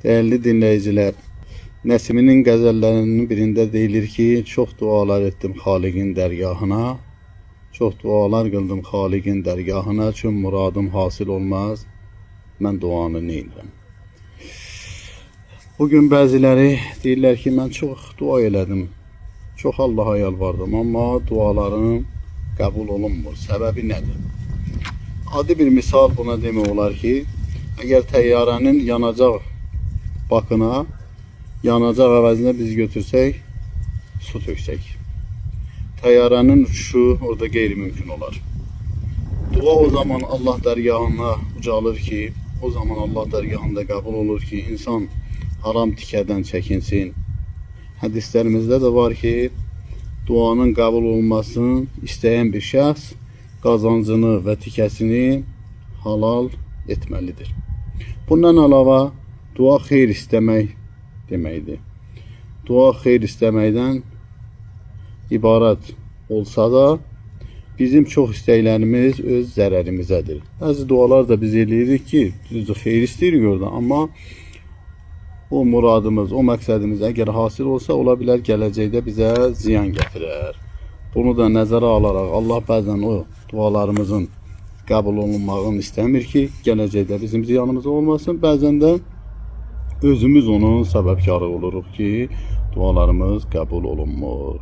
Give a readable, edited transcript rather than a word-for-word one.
Değerli dinleyiciler, Nəsiminin qəzəllərinin birində deyilir ki, çox dualar etdim Xaliqin dərgahına, çox dualar qıldım Xaliqin dərgahına, çün muradım hasıl olmaz, mən duanı neynirəm. Bugün bəziləri deyirlər ki, mən çox dua elədim, çox Allaha yalvardım, amma dualarım qəbul olunmur. Səbəbi nədir? Adi bir misal buna demək olar ki, əgər təyyarənin yanacaq bakına yanacaq əvəzinə biz götürsək, su töksək, təyyarənin uçuşu orada qeyri-mümkün olar. Dua o zaman Allah dərgahına ucalır ki, o zaman Allah dərgahında qəbul olur ki, insan haram tikədən çəkinsin. Hədislərimizdə də var ki, duanın qəbul olmasını istəyən bir şəxs qazancını və tikəsini halal etməlidir. Bundan əlavə, dua xeyir istəmək deməkdir. Dua xeyir istəməkdən ibarət olsa da, bizim çox istəklərimiz öz zərərimizədir. Bəzi dualar da biz eləyirik ki, düzdür, xeyir istəyirik orada, amma o muradımız, o məqsədimiz əgər hasil olsa, ola bilər gələcəkdə bizə ziyan gətirər. Bunu da nəzərə alaraq Allah bəzən o dualarımızın qəbul olunmağını istəmir ki, gələcəkdə bizim ziyanımız olmasın. Bəzən də özümüz onun səbəbkarı oluruq ki, dualarımız qəbul olunmur.